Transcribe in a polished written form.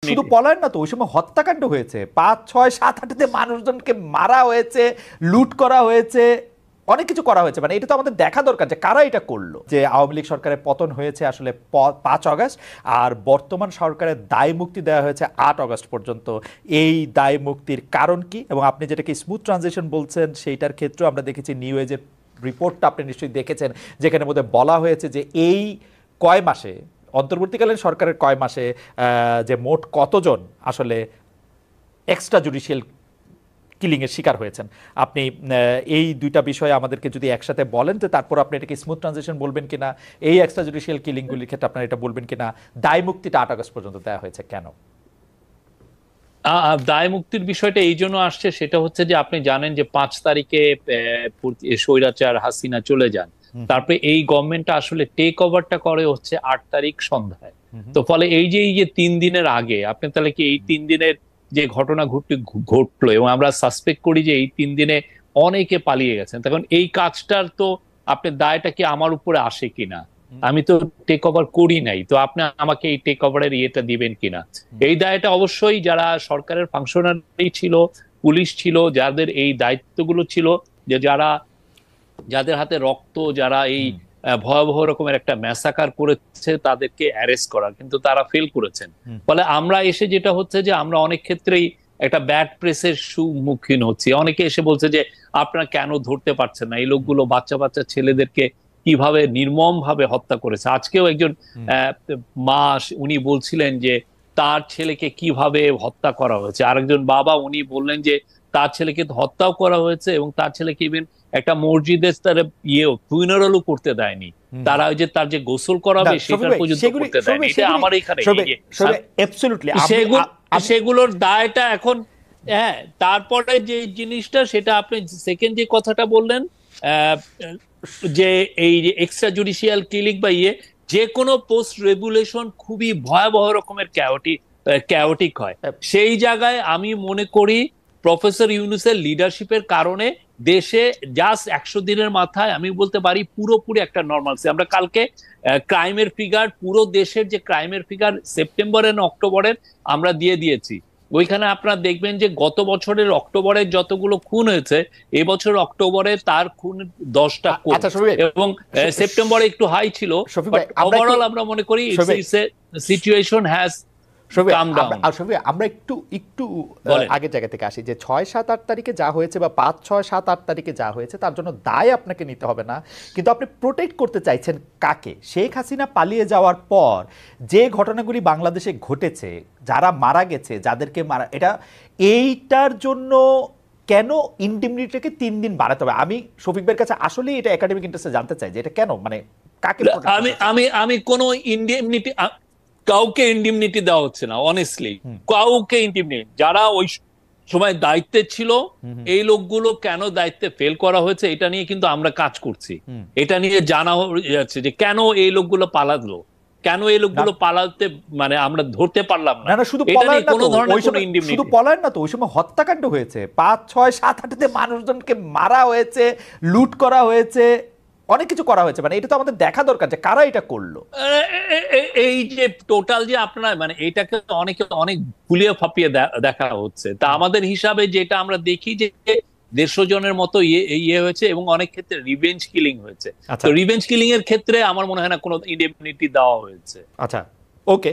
শুধু পলায়ন না তো, ওই সময় হত্যাকাণ্ড হয়েছে, ৫, ৬, ৭, ৮-তে মানুষজনকে মারা হয়েছে, লুট করা হয়েছে, অনেক কিছু করা হয়েছে। মানে এটা তো আমাদের দেখা দরকার যে কারা এটা করলো। যে আওয়ামী লীগ সরকারের পতন হয়েছে আসলে ৫ আগস্ট, আর বর্তমান সরকারের দায় মুক্তি দেওয়া হয়েছে ৮ আগস্ট পর্যন্ত। এই দায় মুক্তির কারণ কি, এবং আপনি যেটাকে স্মুথ ট্রানজিশন বলছেন সেইটার ক্ষেত্রেও আমরা দেখেছি নিউ এজের রিপোর্টটা আপনি নিশ্চয়ই দেখেছেন, যেখানে মধ্যে বলা হয়েছে যে এই কয় মাসে, অন্তর্বর্তীকালীন সরকারের কয় মাসে যে মোট কতজন আসলে এক্সট্রা জুডিশিয়াল কিলিংয়ের শিকার হয়েছেন। আপনি এই দুইটা বিষয়ে আমাদেরকে যদি একসাথে বলেন, যে তারপর আপনি এটাকে স্মুথ ট্রানজিশন বলবেন কিনা, এই এক্সট্রা জুডিশিয়াল কিলিংগুলির ক্ষেত্রে আপনারা এটা বলবেন কিনা, দায় মুক্তিটা ৮ আগস্ট পর্যন্ত দেওয়া হয়েছে কেন? দায় মুক্তির বিষয়টা এই জন্য আসছে, সেটা হচ্ছে যে আপনি জানেন যে ৫ তারিখে স্বৈরাচার হাসিনা চলে যান। তারপরে এই গভর্নমেন্টটা আসলে টেক ওভারটা করে হচ্ছে ৮ তারিখ সন্ধ্যায়। তো ফলে এই যে ৩ দিনের আগে আপনি তাহলে কি এই ৩ দিনের যে ঘটনা ঘটলো, এবং আমরা সাসপেক্ট করি যে এই ৩ দিনে অনেকে পালিয়ে গেছেন, তখন এই কাজটার তো আপনি দায়টা কি আমার উপরে আসে কিনা? আমি তো টেক ওভার করি নাই, তো আপনি আমাকে এই টেক ওভারের ইয়েটা দিবেন কিনা? এই দায়টা অবশ্যই যারা সরকারের ফাংশনারি ছিল, পুলিশ ছিল, যাদের এই দায়িত্বগুলো ছিল, যে যাদের হাতে রক্ত, যারা এই ভয়াবহ রকমের একটা ম্যাসাকার করেছে, তাদেরকে অ্যারেস্ট করার, কিন্তু তারা ফেল করেছেন। ফলে আমরা এসে যেটা হচ্ছে যে আমরা অনেক ক্ষেত্রেই একটা ব্যাড প্রেসের সম্মুখীন হচ্ছি। অনেকে এসে বলছে যে আপনারা কেন ধরতে পারছেন না, এই লোকগুলো বাচ্চা বাচ্চা ছেলেদেরকে কিভাবে নির্মম ভাবে হত্যা করেছে। আজকেও একজন মা উনি বলছিলেন যে তার ছেলেকে কিভাবে হত্যা করা হয়েছে। আরেকজন বাবা উনি বললেন যে তার ছেলেকে হত্যাও করা হয়েছে, এবং তার ছেলেকে ইভেন একটা মসজিদে তার ফুনারালও করতে দেয়নি। তারা ওই যে তার যে গোসল করাবে সেটা পর্যন্ত করতে দেয়নি। এটা আমার এখানে সেগুলোর দায়টা এখন। হ্যাঁ, তারপরে যে জিনিসটা, সেটা আপনি সেকেন্ড যে কথাটা বললেন, যে এই যে এক্সট্রা জুডিশিয়াল কিলিং বা যে কোনো পোস্ট রেগুলেশন খুবই ভয়াবহ রকমের ক্যাওটিক হয়। সেই জায়গায় আমি মনে করি প্রফেসর ইউনূসের লিডারশিপের কারণে দেশে জাস্ট ১০০ দিনের মাথায় আমি বলতে পারি পুরোপুরি একটা নর্মালসি। আমরা কালকে ক্রাইমের ফিগার, পুরো দেশের যে ক্রাইমের ফিগার সেপ্টেম্বরের না অক্টোবরের আমরা দিয়েছি। ওইখানে আপনারা দেখবেন যে গত বছরের অক্টোবরে যতগুলো খুন হয়েছে, এবছর অক্টোবরে তার খুন 10টা কম, এবং সেপ্টেম্বরে একটু হাই ছিল। ওভারঅল আমরা মনে করি সিচুয়েশন হ্যাজ আমরা একটু আগের জায়গা থেকে আসি, যে ৬, ৭, ৮ তারিখে যা হয়েছে, বা ৫, ৬, ৭, ৮ তারিখে যা হয়েছে, তার জন্য দায় আপনাকে নিতে হবে না, কিন্তু আপনি প্রোটেক্ট করতে চাইছেন কাকে? শেখ হাসিনা পালিয়ে যাওয়ার পর যে ঘটনাগুলি বাংলাদেশে ঘটেছে, যারা মারা গেছে, যাদেরকে মারা, এইটার জন্য কেন ইনডিমনিটিকে ৩ দিন বাড়াতে হবে? আমি শফিক ভাইয়ের কাছে আসলে এটা একাডেমিক ইন্টারেস্টে জানতে চাই যে এটা কেন, মানে কাকে? আমি কোনো ইনডিমনিটি, কাউকে ইন্ডিমনিটি দেওয়া হচ্ছে না, অনেস্টলি কাউকে ইন্ডিমনিটি। যারা ওই সময় দায়িত্বে ছিল, এই লোকগুলো কেন দায়িত্বে ফেল করা হয়েছে এটা নিয়ে কিন্তু আমরা কাজ করছি। এটা নিয়ে জানা যাচ্ছে যে কেন এই লোকগুলো পালালো, কেন এই লোকগুলো পালাতে, মানে আমরা ধরতে পারলাম না। শুধু পলায়ন না তো, ওই সময় হত্যাকাণ্ড হয়েছে, ৫, ৬, ৭, ৮-তে মানুষজনকে মারা হয়েছে, লুট করা হয়েছে, অনেক কিছু করা হয়েছে। মানে এটা তো আমাদের দেখা দরকার যে কারা এটা করলো। এই যে টোটাল যে আপনারা, মানে এইটাকে অনেকে অনেক ভুলিয়ে ফাঁপিয়ে দেখা হচ্ছে। তা আমাদের হিসাবে যেটা আমরা দেখি যে ১৫০ জনের মতো ইয়ে হয়েছে, এবং অনেক ক্ষেত্রে রিভেঞ্জ কিলিং হয়েছে। তো রিভেঞ্জ কিলিং এর ক্ষেত্রে আমার মনে হয় না কোনো ইনডেমনিটি দেওয়া হয়েছে। আচ্ছা, ওকে।